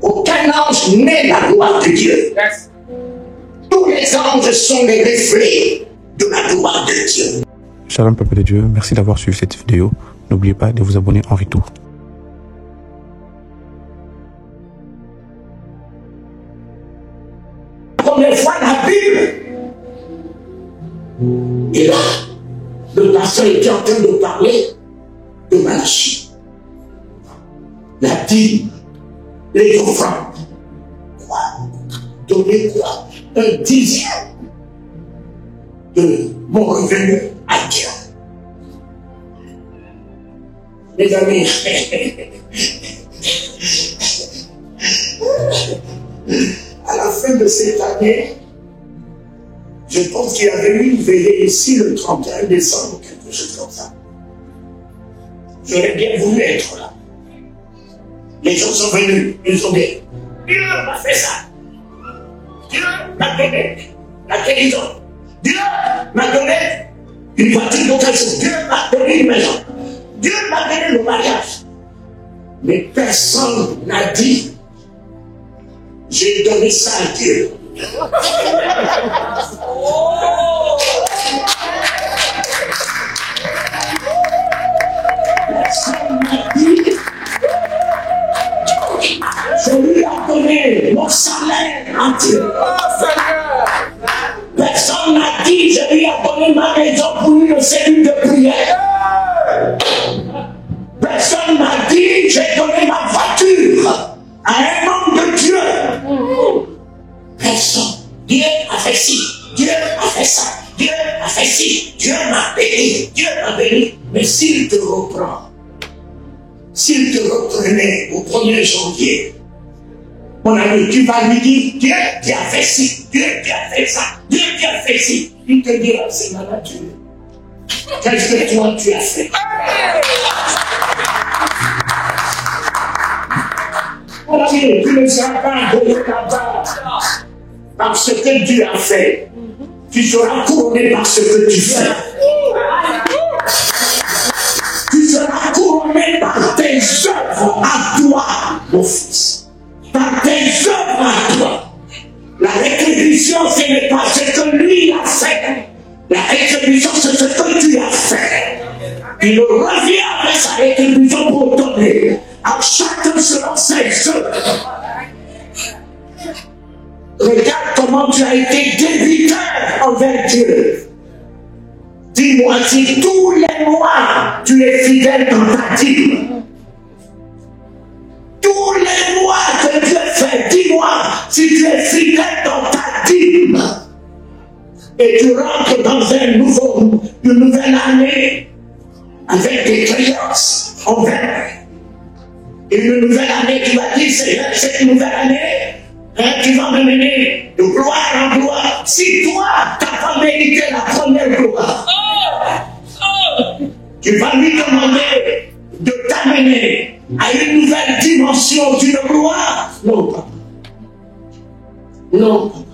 Aucun ange n'est la gloire de Dieu. Tous les anges sont les reflets de la gloire de Dieu. Shalom peuple de Dieu, merci d'avoir suivi cette vidéo. N'oubliez pas de vous abonner en retour. La première fois la Bible. Et là, le pasteur était en train de parler de Malachie. La dîme, les offrandes. Quoi? Donner quoi? Un dixième de mon revenu à Dieu. Mes amis, à la fin de cette année, je pense qu'il y avait eu une veillée ici le 31 décembre, quelque chose comme ça. J'aurais bien voulu être là. Les gens sont venus, ils ont dit, Dieu m'a fait ça. Dieu m'a donné la guérison. Dieu m'a donné une voiture d'occasion. Dieu m'a donné une maison. Dieu m'a donné le mariage. Mais personne n'a dit, j'ai donné ça à Dieu. Personne n'a dit, je lui ai donné mon salaire à Dieu. Personne n'a dit, je lui ai donné ma maison pour une cellule de prière. Personne n'a dit, j'ai donné ma voiture à un homme de Dieu. Personne. Dieu a fait ci, Dieu a fait ça, Dieu a fait ci, Dieu m'a béni, Dieu m'a béni. Mais s'il te reprend, s'il te reprenait au 1er janvier, mon ami, tu vas lui dire, Dieu, tu as fait ci, Dieu, tu as fait ça, Dieu, tu as fait ci. Il te dira, c'est ma nature. Qu'est-ce que toi, tu as fait? Mon ami, tu ne seras pas donné là-bas parce que Dieu a fait. Tu seras couronné par ce que tu fais. Tu seras couronné par tes œuvres à toi, mon fils. Par tes œuvres à toi. La rétribution, ce n'est pas ce que lui a fait. La rétribution, c'est ce que tu as fait. Il revient avec sa rétribution pour donner à chacun selon ses œuvres. Regarde comment tu as été débiteur envers Dieu. Dis-moi si tous les mois tu es fidèle dans ta dîme. Tous les mois que Dieu fait, dis-moi si tu es fidèle dans ta dîme. Et tu rentres dans une nouvelle année avec des créances envers. Une nouvelle année, tu vas dire, Seigneur, cette nouvelle année, tu vas me mener de gloire en gloire. Si toi, tu n'as pas mérité la première gloire, tu vas lui demander de t'amener à une nouvelle dimension d'une gloire. Non, papa. Non, papa.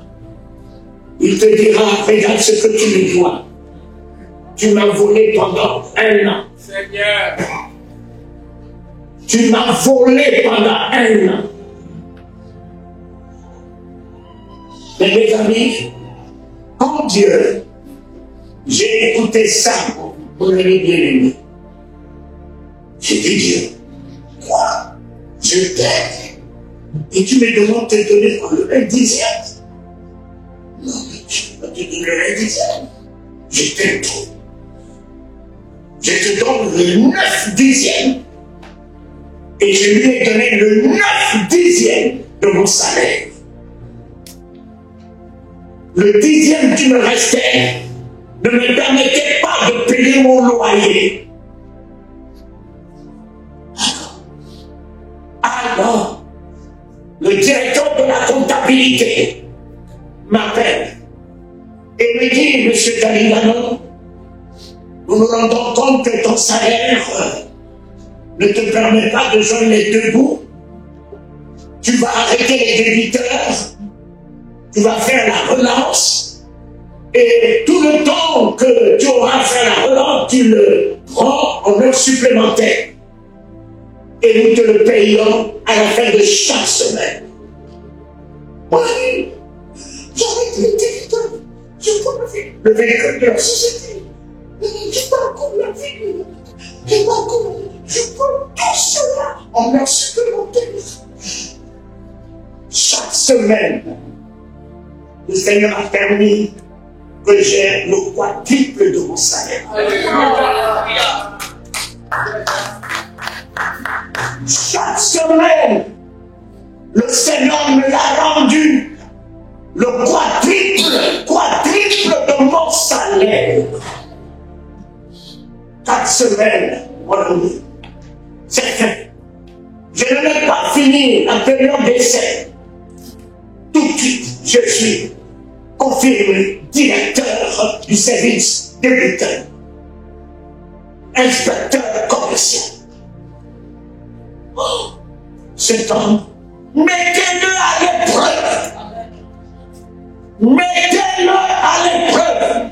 Il te dira, regarde ce que tu me dois. Tu m'as volé pendant 1 an. Seigneur. Tu m'as volé pendant 1 an. Mais mes amis, quand Dieu, j'ai écouté ça, mon ami bien-aimé. J'ai dit Dieu, moi, je t'aime. Et tu me demandes de te donner un dixième. Non, mais tu ne peux pas te donner un dixième. Je t'aime trop. Je te donne le 9 dixième. Et je lui ai donné le 9 dixième de mon salaire. Le 10e qui me restait ne me permettait pas de payer mon loyer. Alors, le directeur de la comptabilité m'appelle et me dit, Monsieur Galilano, nous nous rendons compte que ton salaire ne te permet pas de joindre les deux bouts. Tu vas arrêter les débiteurs. Tu vas faire la relance et tout le temps que tu auras fait la relance, tu le prends en heure supplémentaire. et nous te le payons à la fin de chaque semaine. Oui, j'arrête le territoire, je prends le véhicule de la société. Je parcours la ville, je prends tout cela en heure supplémentaire. Chaque semaine, le Seigneur a permis que j'ai le quadruple de mon salaire. Chaque semaine, le Seigneur me l'a rendu le quadruple de mon salaire. 4 semaines, mon ami, c'est fait. Je ne vais pas finir la période d'essai. Tout de suite, je suis confirmé directeur du service débutant, inspecteur commercial. Oh, cet homme, mettez-le à l'épreuve. Mettez-le à l'épreuve.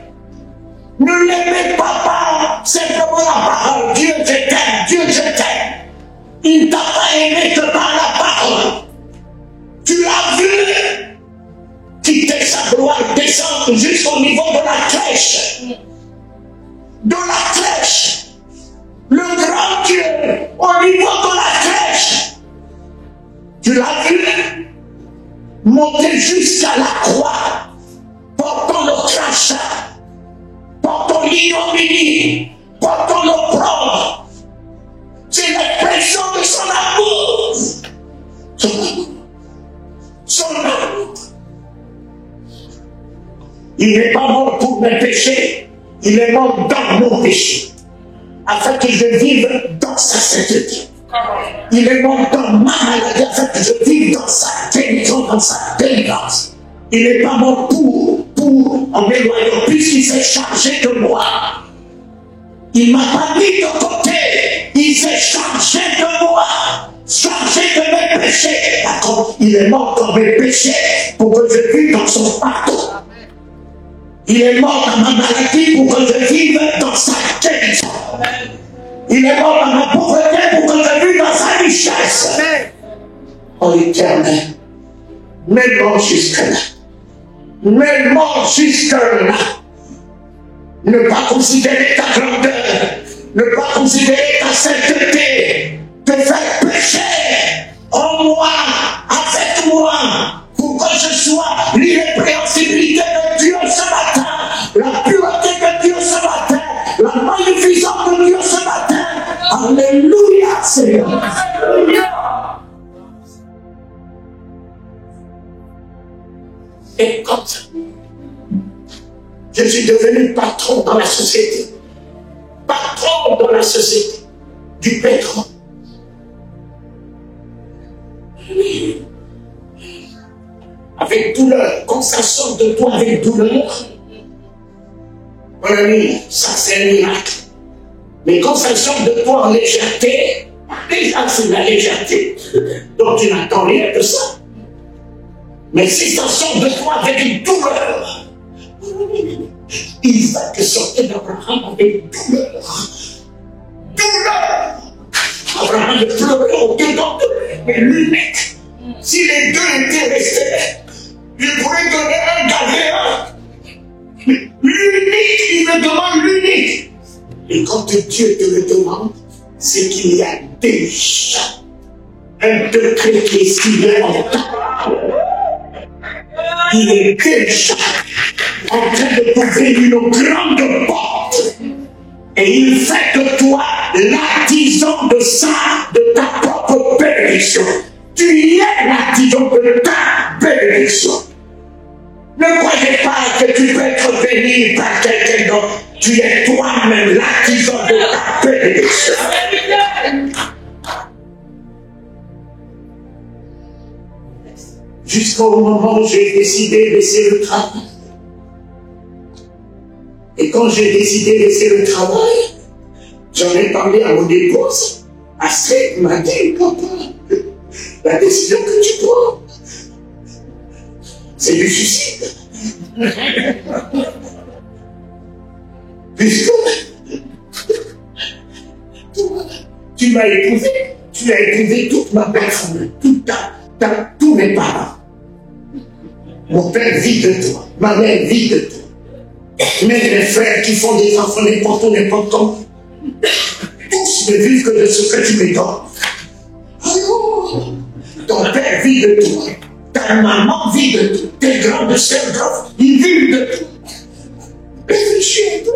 Ne l'aimez pas simplement la parole. Dieu je t'aime, Dieu je t'aime. Il ne t'a pas aimé que par la parole. Tu l'as vu quitter sa gloire, descendre jusqu'au niveau de la crèche. De la crèche. Le grand Dieu, au niveau de la crèche. Tu l'as vu monter jusqu'à la croix, portant le crachat, portant l'ignominie, portant l'opprobre. C'est l'expression de son amour. Son amour. Son amour. Il n'est pas mort pour mes péchés, il est mort dans mon péché, afin que je vive dans sa sainteté. Il est mort dans ma maladie, afin que je vive dans sa guérison, dans sa délivrance. Il n'est pas mort en m'éloignant, puisqu'il s'est chargé de moi. Il ne m'a pas mis de côté, il s'est chargé de moi, chargé de mes péchés. D'accord, il est mort dans mes péchés pour que je vive dans son pardon. Il est mort dans ma maladie pour que je vive dans sa guérison. Il est mort dans ma pauvreté pour que je vive dans sa richesse. Oh Éternel, mets-moi jusque-là. Mets-moi jusque-là. Ne pas considérer ta grandeur, ne pas considérer ta sainteté, te faire pécher en moi, avec moi, pour que je sois l'irrépréhensibilité de Dieu ce matin, la pureté de Dieu ce matin, la magnificence de Dieu ce matin. Alléluia, Seigneur. Et quand je suis devenu patron dans la société, patron dans la société du pétrole, avec douleur, quand ça sort de toi avec douleur, mon ami, ça c'est un miracle. Mais quand ça sort de toi en légèreté, déjà c'est la légèreté, donc tu n'attends rien de ça. Mais si ça sort de toi avec une douleur, il va te sortir d'Abraham avec douleur. Douleur! Abraham ne pleurait au-dedans de lui, mais l'unique. Si les deux étaient restés, il pourrait donner un galéen. L'unique, il me demande l'unique. Et quand Dieu te le demande, c'est qu'il y a déjà un degré qui est signé en temps. Il est déjà en train de t'ouvrir une grande porte. Et il fait de toi l'artisan de ta propre bénédiction. Tu es l'artisan de ta bénédiction. Ne croyez pas que tu peux être béni par quelqu'un d'autre. Tu es toi-même l'artisan de ta bénédiction. Jusqu'au moment où j'ai décidé de laisser le travail. Et quand j'ai décidé de laisser le travail, j'en ai parlé à mon épouse. Astrid m'a dit, papa, la décision que tu prends, c'est du suicide. Puisque tu m'as épousé, tu as éprouvé toute ma personne, tous mes parents. Mon père vit de toi, ma mère vit de toi. Même les frères qui font des enfants n'importe où, n'importe quand, tous ne vivent que de ce que tu me donnes. Alors, ton père vit de toi, ta maman vit de toi, tes grandes sœurs, ils vivent de toi. Réfléchis un peu.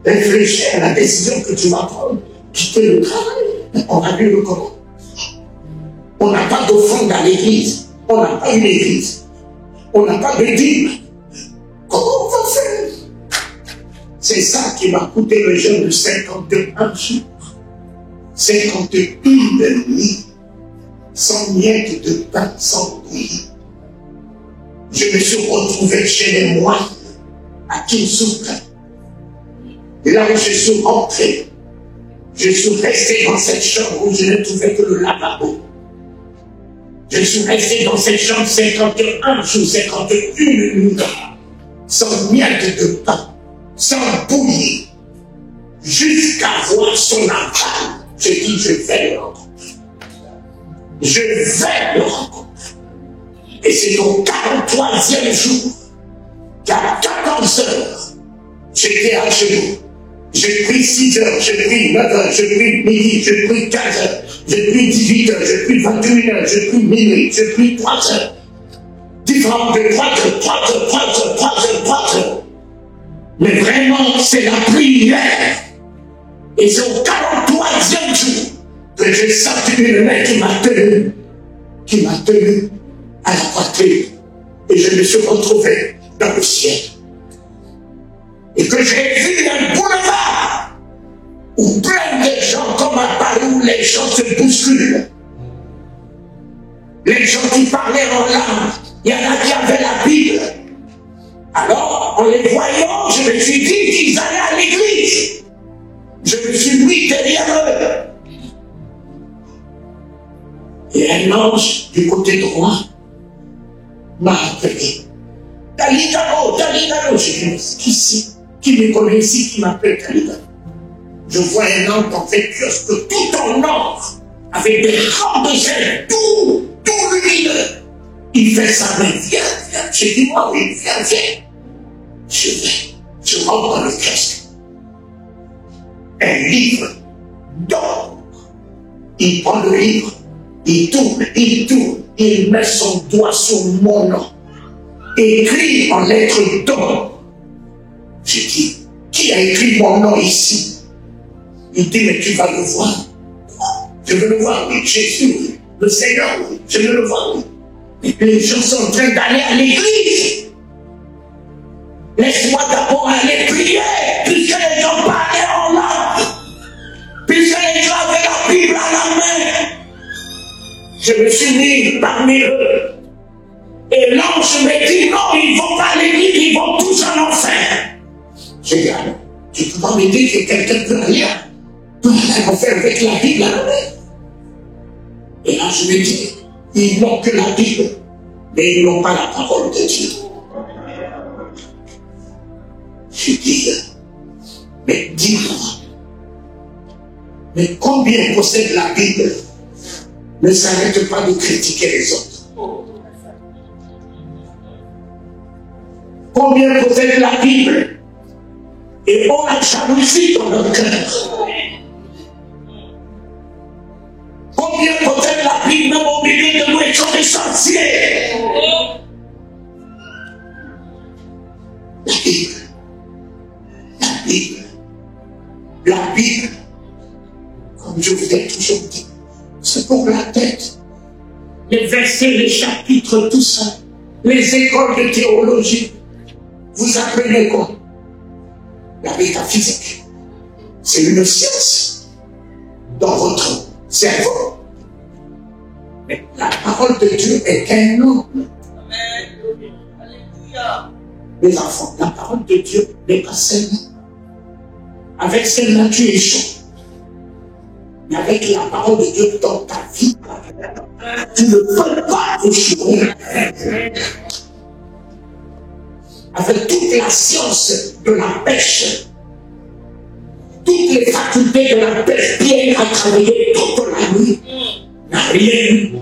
Réfléchis à la décision que tu vas prendre. Quitter le travail. On a vu le comment. On n'a pas d'offrande à l'église. On n'a pas une église. On n'a pas de dîme. Comment on va faire? C'est ça qui m'a coûté le jeûne de 51 jours. 51 nuits. Sans miettes de pain, sans bouillie. Je me suis retrouvé chez les moines à Kinsuka. Et là où je suis rentré, je suis resté dans cette chambre où je ne trouvais que le lavabo. Je suis resté dans cette chambre 51 jours, 51 nuits, sans miettes de pain, sans bouillie, jusqu'à voir son aval. Je dis, je vais le rencontrer. Je vais le rencontrer. Et c'est au 43e jour, qu'à 14 heures, j'étais à genoux. J'ai pris 6 heures, j'ai pris 9 heures, j'ai pris midi, j'ai pris 15 heures, j'ai pris 18 heures, j'ai pris 21 heures, j'ai pris minuit, j'ai pris 3 heures. Différentes de 3 heures. Mais vraiment, c'est la prière. Et c'est au 43e jour que j'ai senti une main qui m'a tenu à la poitrine. Et je me suis retrouvé dans le ciel. Et que j'ai vu un boulevard où plein de gens comme à Paris, où les gens se bousculent. Les gens qui parlaient en langue, il y en a qui avaient la Bible. Alors, en les voyant, je me suis dit qu'ils allaient à l'église. Je me suis mis derrière eux. Et un ange du côté droit m'a appelé. Taligano. J'ai dit, qui me connaît ici, qui m'appelle Taligano? Je vois un homme dans un kiosque tout en or, avec des grandes ailes, tout lumineux. Il fait sa main, viens. J'ai dit, moi, oui, viens. Je vais, je rentre dans le kiosque. Un livre d'or. Il prend le livre, il tourne, il met son doigt sur mon nom. Écrit en lettres d'or. J'ai dit, qui a écrit mon nom ici? Il dit, mais tu vas le voir. Je veux le voir, oui, Jésus, le Seigneur, oui, je veux le voir, oui. Et les gens sont en train d'aller à l'église. Laisse-moi d'abord aller prier, puisque les gens parlaient en langue, puisque les gens avaient la Bible à la main. Je me suis mis parmi eux. Et l'ange me dit, non, ils ne vont pas à l'église, ils vont tous en enfer. J'ai dit, alors, tu peux pas me dire que quelqu'un peut aller en enfer avec la Bible à la main? Et là, je me dis, ils n'ont que la Bible, mais ils n'ont pas la parole de Dieu. Je dis, mais dis-moi, mais combien possèdent la Bible ne s'arrête pas de critiquer les autres? Combien possèdent la Bible et ont la jalousie dans leur cœur? Combien possèdent la Bible même au milieu de nous et sont des sorciers? La Bible, comme je vous ai toujours dit, c'est pour la tête. Les versets, les chapitres, tout ça, les écoles de théologie, vous apprenez quoi? La métaphysique, c'est une science dans votre cerveau. Mais la parole de Dieu est un nom. Mes enfants, la parole de Dieu n'est pas celle-là. Avec celle-là, tu échoues. Mais avec la parole de Dieu dans ta vie, tu ne peux pas échouer. Avec toute la science de la pêche, toutes les facultés de la belle pierre à travailler toute la nuit. N'a rien eu.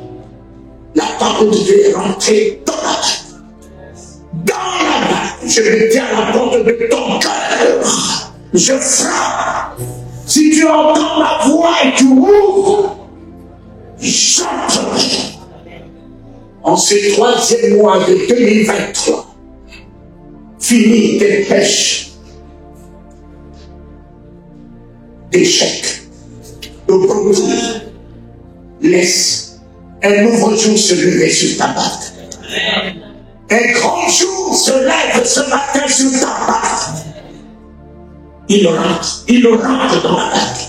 La parole de Dieu est rentrée dans la barque. Dans la barque, je me tiens à la porte de ton cœur. Je frappe. Si tu entends ma voix et tu ouvres, j'entrerai. En ce 3e mois de 2023, finis tes pêches d'échecs, de broutilles. Laisse un nouveau jour se lever sur ta barque. Un grand jour se lève ce matin sur ta barque. Il rentre dans la barque.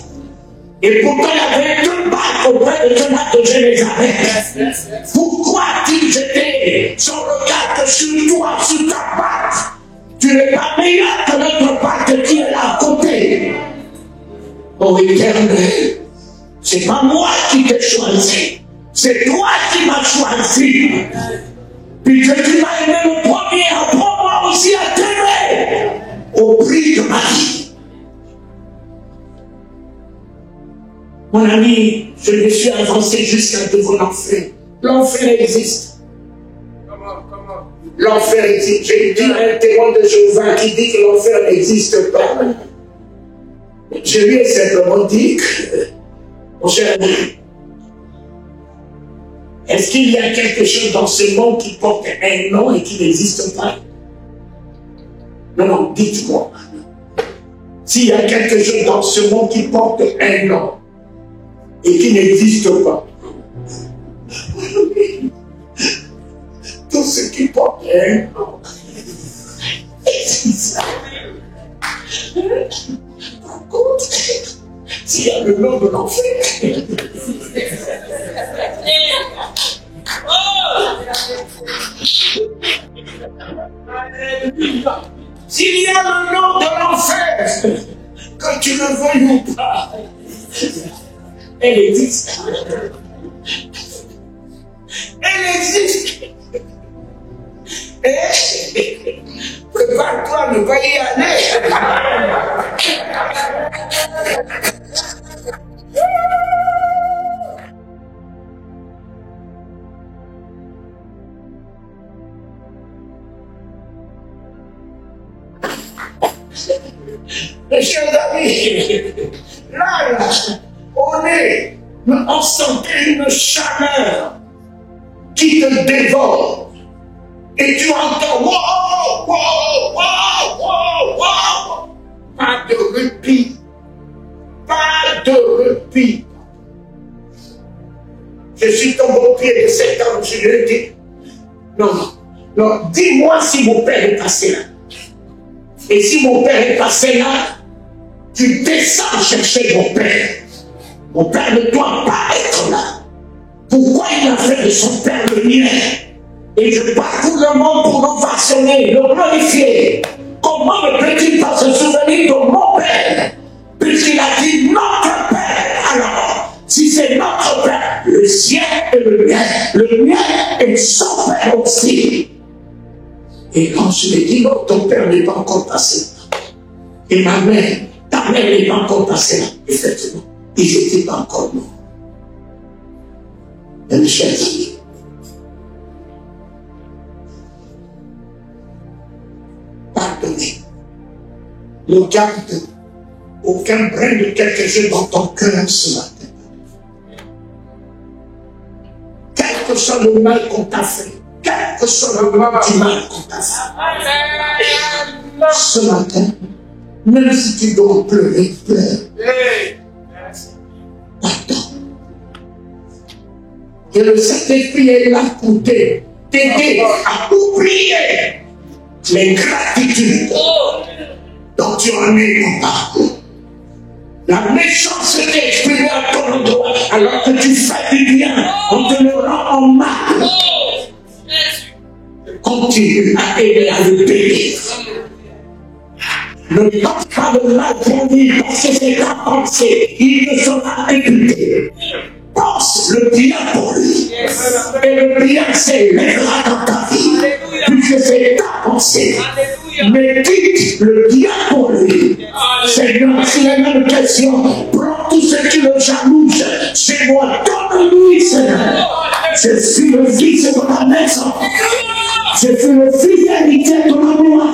Et pourtant, il y avait 2 barques auprès de Jonathan de Génézareth. Pourquoi a-t-il jeté son regard sur toi, sur ta barque? Tu n'es pas meilleur que notre barque qui est là à côté. Oh Éternel, c'est pas moi qui t'ai choisi, c'est toi qui m'as choisi. Puis que tu m'as aimé le premier, apprends-moi aussi à t'aimer au prix de ma vie. Mon ami, je me suis avancé jusqu'à devant l'enfer. L'enfer existe. L'enfer existe. J'ai dit à un témoin de Jéhovah qui dit que l'enfer n'existe pas. Je lui ai simplement dit que, mon cher ami, est-ce qu'il y a quelque chose dans ce monde qui porte un nom et qui n'existe pas? Non, non, dites-moi. S'il y a quelque chose dans ce monde qui porte un nom et qui n'existe pas, tout ce qui porte un nom existe. Par contre, s'il y a le nom de l'enfer, s'il y a le nom de l'enfer, que tu le veuilles ou pas, elle existe. Elle existe. Et prépare-toi, ne pas y aller. Mes chers amis, là, on sentait une chaleur qui te dévore. Et tu entends, wow, wow, wow, wow, wow. Pas de répit. Pas de répit. Je suis tombé au pied de cet homme, je lui ai dit, non, non, dis-moi si mon père est passé là. Et si mon père est passé là, tu descends chercher mon père. Mon père ne doit pas être là. Pourquoi il a fait de son père le mien? Et je parcours le monde pour l'ovationner, le glorifier. Comment ne peut-il pas se souvenir de mon père? Puisqu'il a dit notre père. Alors, si c'est notre père, le sien et le mien et son père aussi. Et quand je lui ai dit, non, ton père n'est pas encore passé. Et ma mère, ta mère n'est pas encore passée là. Effectivement, ils n'étaient pas encore morts. Et mes chers amis, pardonnez. Ne garde aucun brin de quelque chose dans ton cœur ce matin. Quel que soit le mal qu'on t'a fait, quel que soit le mal qu'on t'a fait, ce matin, même si tu dois pleurer, pleure. Pardon. Et le Saint-Esprit est là pour t'aider à oublier l'ingratitude dont tu en es coupable. La méchanceté exprimée à ton endroit alors que tu fais du bien, on te le rend en mal. Continue à aider à le bénir. Ne pense pas le mal pour lui parce que c'est ta pensée. Il te sera imputé. Pense le bien pour lui. Et le bien s'élèvera dans ta vie. Puisque c'est ta pensée. Mais dites le bien pour lui. Seigneur, s'il a une question, prends tout ce qui le jalouse chez moi, donne-lui, Seigneur. Je suis le fils de ta maison. Je suis le fidélité de ma moi.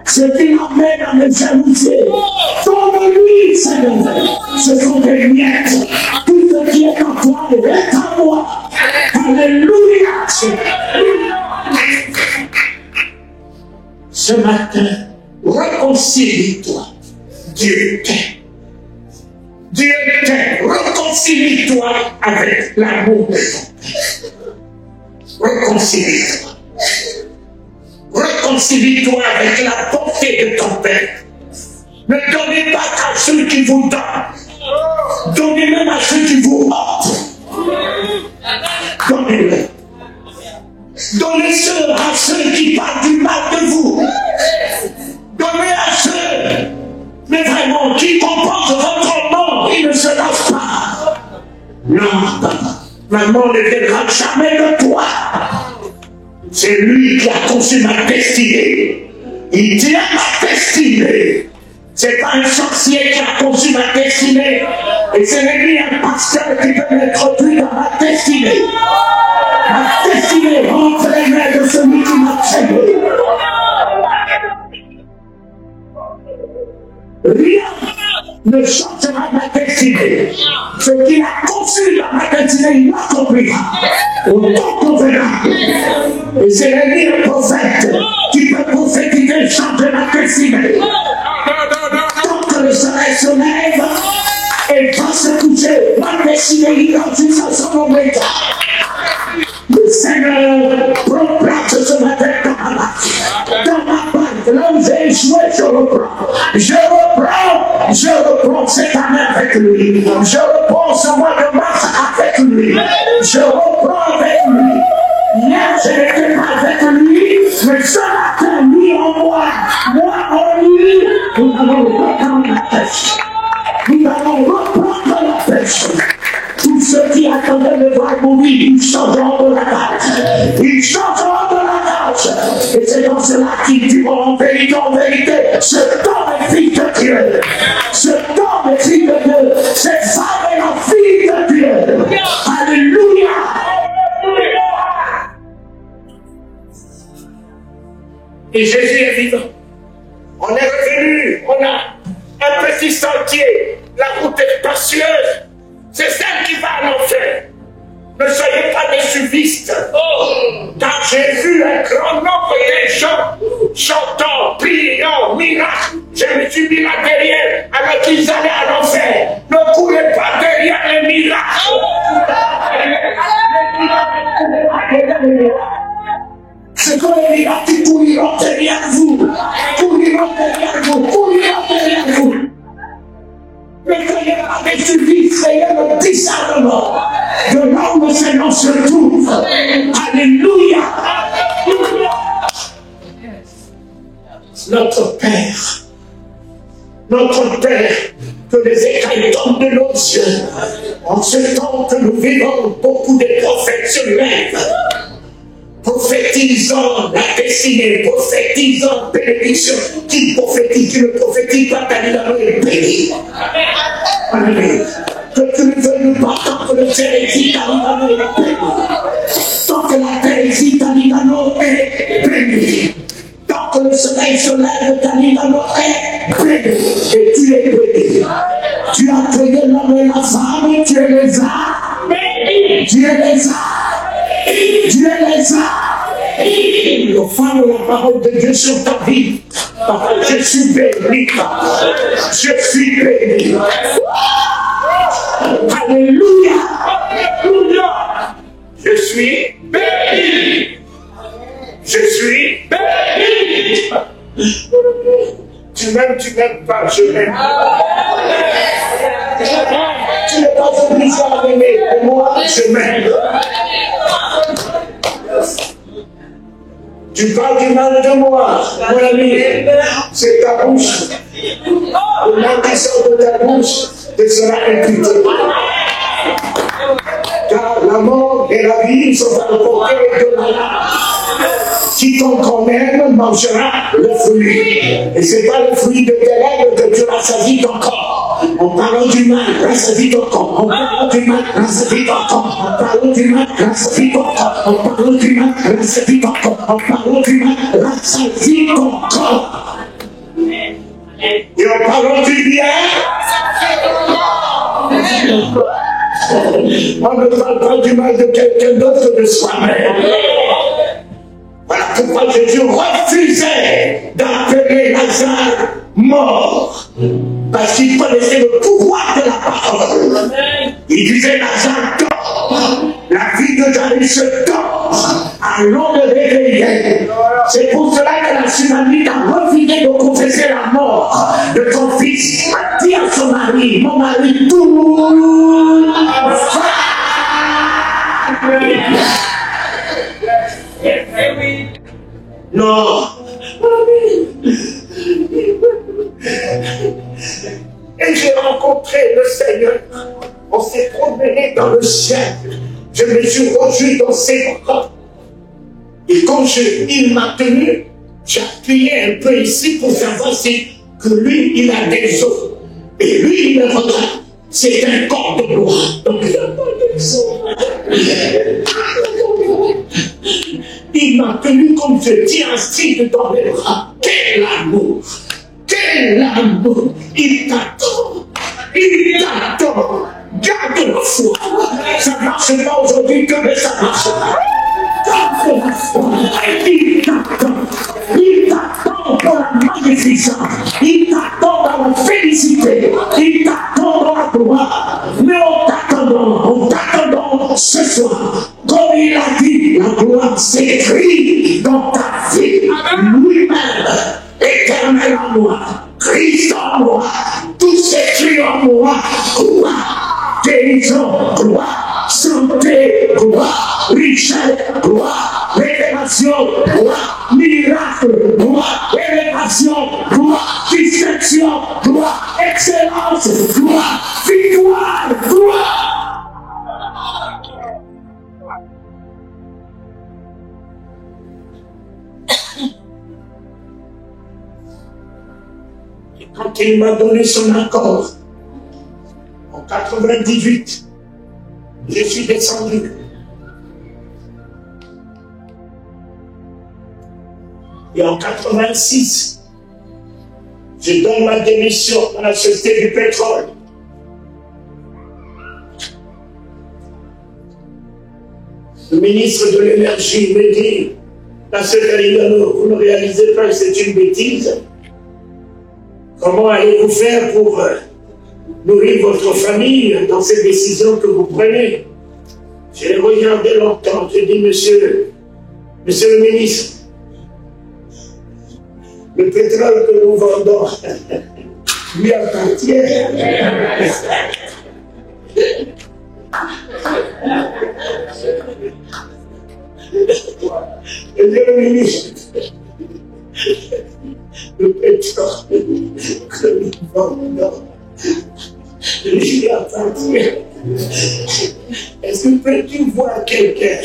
Ce qui m'amène à me jalouser. Donne-lui, Seigneur. Ce sont des miettes. Tout ce qui est en toi est à moi. Alléluia. Ce matin, réconcilie-toi. Dieu t'aime. Dieu t'aime. Réconcilie-toi avec l'amour de ton Père. Réconcilie-toi. Réconcilie-toi avec la bonté de ton Père. Ne donnez pas à ceux qui vous donnent. Donnez même à ceux qui vous hantent. Donnez-le. Donnez-le à ceux qui parlent du mal de vous. Donnez à ceux, mais vraiment, qui comportent votre nom, ils ne se lavent pas. Non, papa. Maman ne viendra jamais de toi. C'est lui qui a conçu ma destinée. Il tient ma destinée. C'est pas un sorcier qui a conçu ma destinée. Et ce n'est ni un pasteur qui peut m'introduire dans ma destinée. Ma destinée rentre les mains de celui qui m'a créé. Rien ne changera ma destinée. Ce qu'il a conçu dans ma destinée, il l'accomplira. Au temps convenable. Et c'est ni un prophète qui peut prophétiser changer ma destinée. Tant que le soleil se lève et va se coucher, ma destinée identique à son omega. Le Seigneur prend place ce matin dans ma barque. Dans ma barque, là où j'ai échoué, je reprends. Je reprends cette année avec lui. Je reprends ce mois de mars avec lui. Je reprends avec lui. Hier, je n'étais pas avec lui, mais ce matin, lui en moi en lui, nous allons reprendre la pêche. Nous allons reprendre la pêche. Tous ceux qui attendaient de voir mourir, ils changeront de la cage. Ils changeront de la cage. Et c'est dans cela qu'ils diront en vérité, ce temps est fille de Dieu. Ce temps est fille de Dieu. Cette femme est la fille de Dieu. Alléluia. Et Jésus est vivant. On est revenu, on a un petit sentier. La route est spacieuse. C'est celle qui va à l'enfer. Ne soyez pas des suivistes. Car j'ai vu un grand nombre de gens chantant, priant, miracles. Je me suis mis là derrière alors qu'ils allaient à l'enfer. Ne courez pas derrière les miracles. C'est comme les miracles qui couriront derrière vous. Couriront derrière vous. Couriront derrière vous. Ne soyez pas des suivistes, soyez le discernement de là où le Seigneur se trouve. Alléluia. Notre Père, que les écailles tombent de nos yeux. En ce temps que nous vivons, beaucoup de prophètes se lèvent. Prophétisant la destinée, prophétisant bénédiction. Qui prophétise, qui ne prophétise pas, ta vie est bénie. Amen. Que tu ne veuilles pas tant que le ciel existe, ta vie est bénie. Tant que la terre existe, ta vie est bénie. Tant que le soleil se lève, ta vie est bénie. Et tu es béni. Tu as créé l'homme et la femme, tu les as bénis. Tu les as. Dieu les a. Le phare de la parole de Dieu sur ta vie. Je suis béni. Je suis béni. Alléluia. Alléluia. Je suis béni. Je suis béni. Tu m'aimes pas, je m'aime. Tu n'es pas obligé à m'aimer, et moi, je m'aime. Tu parles du mal de moi, mon ami, c'est ta bouche. Le mal qui sort de ta bouche te sera imputé. Car la mort et la vie sont à la portée de la main. Quiconque en aime mangera le fruit. Et c'est pas le fruit de tes lèvres que tu rassasies ton corps. En parlant du mal, rassasie ton corps. En parlant du mal, rassasie ton corps. En parlant du mal, rassasie ton corps. En parlant du mal, rassasie ton corps. En parlant du mal, rassasie ton corps. Et en parlant du bien, on ne parle pas du mal de quelqu'un d'autre que de soi-même. Voilà pourquoi Jésus refusait d'appeler Lazare mort. Parce qu'il connaissait le pouvoir de la parole. Il disait Lazare dort. La vie de Jairus dort. Allons le réveiller. C'est pour cela que la tsunamite a refusé de confesser la mort de ton fils. Il a dit à son mari, mon mari, tout va. Non. Et j'ai rencontré le Seigneur. On s'est promené dans le ciel. Je me suis rejoui dans ses bras. Et quand il m'a tenu, j'ai appuyé un peu ici pour savoir si que lui, il a des os. Et lui, il me regarde. C'est un corps de gloire. Donc il n'a pas des os. Il m'a tenu comme je dis ainsi dans les bras. Quel amour! Quel amour! Il t'attend! Il t'attend! Garde la foi! Ça ne marche pas aujourd'hui que mais ça marchera! Garde la foi! Il t'attend! Il t'attend dans la magnificence! Il t'attend dans la félicité! Il t'attend dans la gloire! Mais on t'attendant ce soir! Comme il a dit, la gloire s'écrit dans ta vie, lui-même, éternel en moi, Christ en moi, tout s'écrit en moi, gloire, guérison, gloire, santé, gloire, richesse, gloire, révélation, gloire, miracle, gloire, élévation, gloire, distinction, gloire, excellence, gloire, victoire, gloire. Quand il m'a donné son accord, en 98, je suis descendu. Et en 86, je donne ma démission à la Société du pétrole. Le ministre de l'énergie me dit, Pasteur Carigano, vous ne réalisez pas que c'est une bêtise. Comment allez-vous faire pour nourrir votre famille dans ces décisions que vous prenez? Je l'ai regardé longtemps, j'ai dit, monsieur le ministre, le pétrole que nous vendons lui appartient. Monsieur le ministre, le pétrole que nous vendons lui appartient. Est-ce que peux-tu voir quelqu'un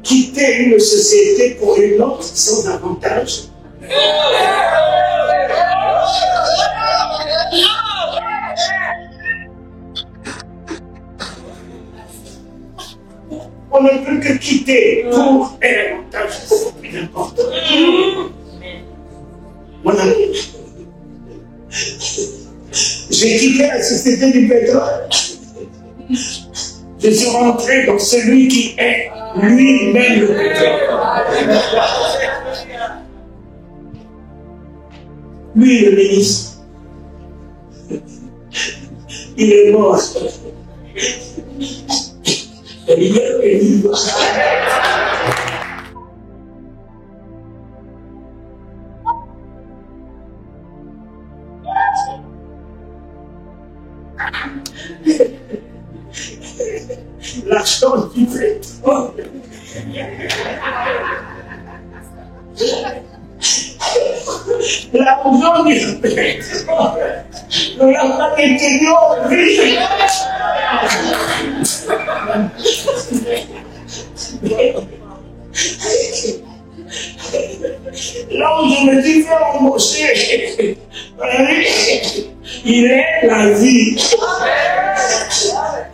quitter une société pour une autre sans avantage? On ne peut que quitter pour un avantage beaucoup plus important. Mon ami, j'ai quitté la société du pétrole. Je suis rentré dans celui qui est lui-même le pétrole. Lui, le ministre, il est mort. Il est vivant. L'argent du pétrole. L'argent du pétrole. Nous n'avons pas été je me dis, fais embaucher. Il est la vie.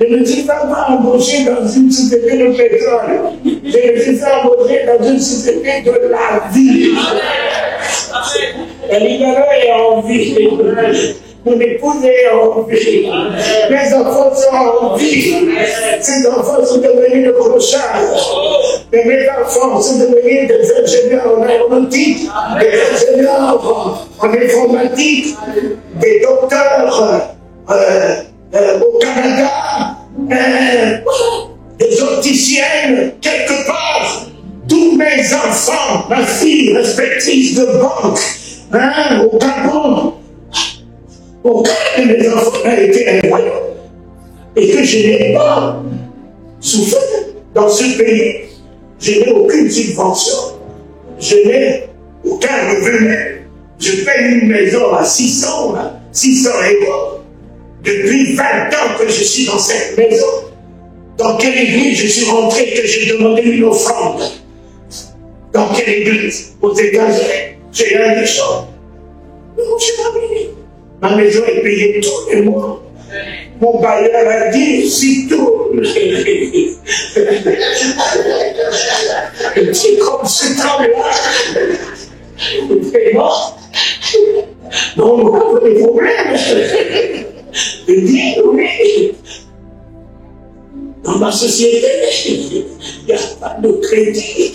Je me dis, pas embaucher dans une société de pétrole. Je me dis, fais embaucher dans une société de la vie. L'Igala est en vie. Mon épouse est en vie. Mes enfants sont en vie. Ces enfants sont devenus de crochards. Mes enfants sont devenus des ingénieurs en aéronautique, des ingénieurs en informatique, des docteurs au Canada, des opticiennes quelque part. Tous mes enfants, ma fille respective de banque, au Gabon, aucun de mes enfants n'a été incroyable. Et que je n'ai pas souffert dans ce pays. Je n'ai aucune subvention. Je n'ai aucun revenu. Je paye une maison à 600 euros. Depuis 20 ans que je suis dans cette maison. Dans quelle église je suis rentré que j'ai demandé une offrande? Dans quelle église? Aux États-Unis. J'ai un échange. Non, je n'ai pas payé. Ma maison est payée tous les mois. Mon bailleur a dit, si tout. C'est comme ce temps-là. C'est mort. Donc, on a des problèmes. Je dis, oui. Dans ma société, il n'y a pas de crédit.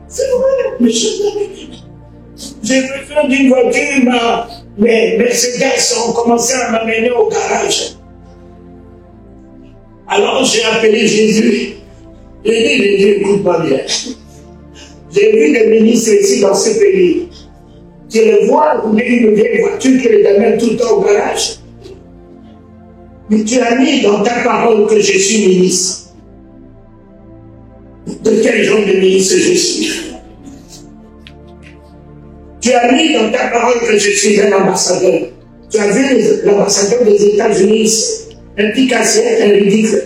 C'est vrai, mes chers amis. J'ai besoin d'une voiture, mes Mercedes ont commencé à m'amener au garage. Alors j'ai appelé Jésus. J'ai dit, Jésus, écoute-moi bien. J'ai vu des ministres ici dans ce pays. Tu les vois rouler une vieille voiture qui les amène tout le temps au garage. Mais tu as mis dans ta parole que je suis ministre. De quel genre de ministre je suis? Tu as mis dans ta parole que je suis un ambassadeur. Tu as vu l'ambassadeur des États-Unis ici, un petit cassier, un ridicule.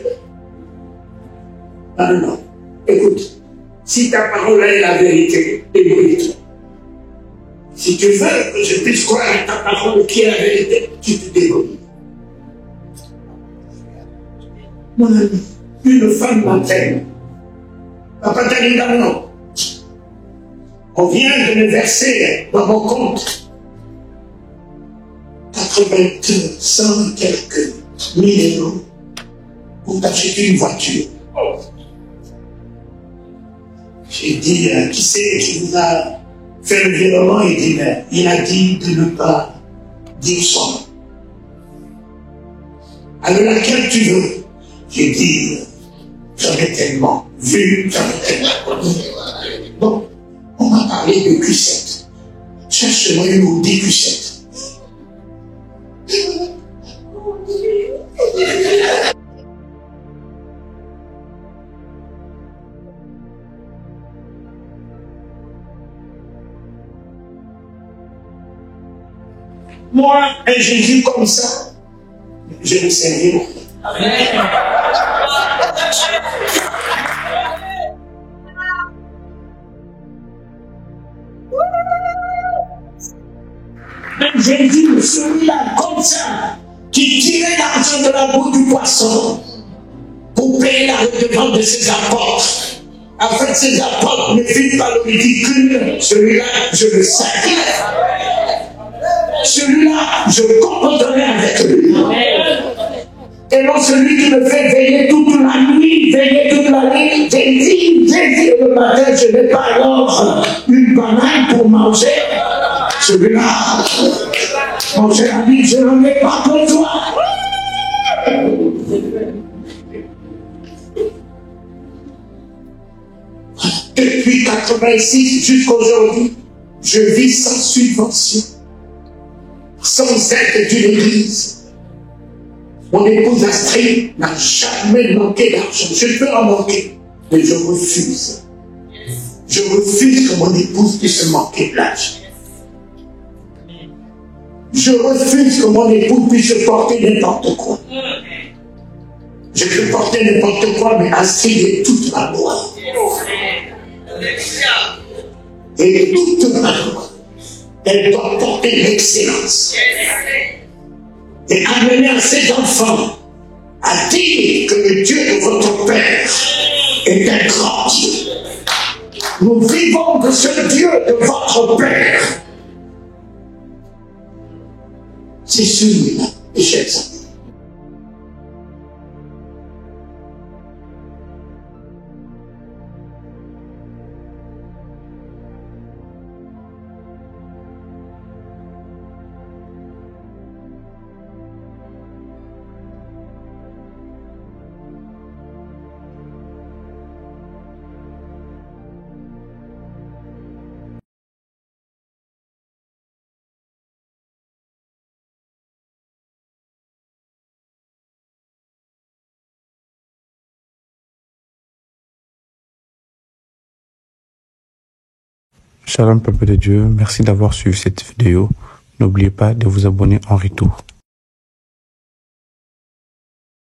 Non, non, non. Écoute, si ta parole est la vérité, débrouille-toi. Si tu veux que je puisse croire à ta parole qui est la vérité, tu te débrouilles. Mon ami, une femme m'appelle. Papa t'a dit non. On vient de me verser dans mon compte 100 quelques mille euros pour t'acheter une voiture. J'ai dit, qui c'est qui vous a fait le virement? Il dit, mais il a dit de ne pas dire son nom. Alors laquelle tu veux? J'ai dit, j'en ai tellement vu, j'en ai tellement connu. Donc, on m'a parlé de Q7. Cherche-moi une Audi Q7. Moi, un Jésus comme ça, je le servirai. Un Jésus, celui-là, comme ça, qui tirait l'argent de la bouche du poisson pour payer la redevance de ses apôtres. Afin que ses apôtres ne filent pas le ridicule, celui-là, je le sais. Celui-là, je comprendrai avec lui. Et non celui qui me fait veiller toute la nuit, j'ai dit le matin, je n'ai pas alors une banane pour manger. Celui-là, mon cher ami, je n'en ai pas besoin. Depuis 86 jusqu'à aujourd'hui, je vis sans subvention, sans aide d'une église. Mon épouse Astrid n'a jamais manqué d'argent. Je peux en manquer, mais je refuse. Je refuse que mon épouse puisse se manquer de l'âge. Je refuse que mon épouse puisse porter n'importe quoi. Je peux porter n'importe quoi, mais Astrid est toute ma loi. Et toute ma loi, elle doit porter l'excellence. Et amener à ses enfants à dire que le Dieu de votre Père est un grand Dieu. Nous vivons de ce Dieu de votre Père. C'est celui-là, mes chers amis. Shalom peuple de Dieu, merci d'avoir suivi cette vidéo. N'oubliez pas de vous abonner en retour.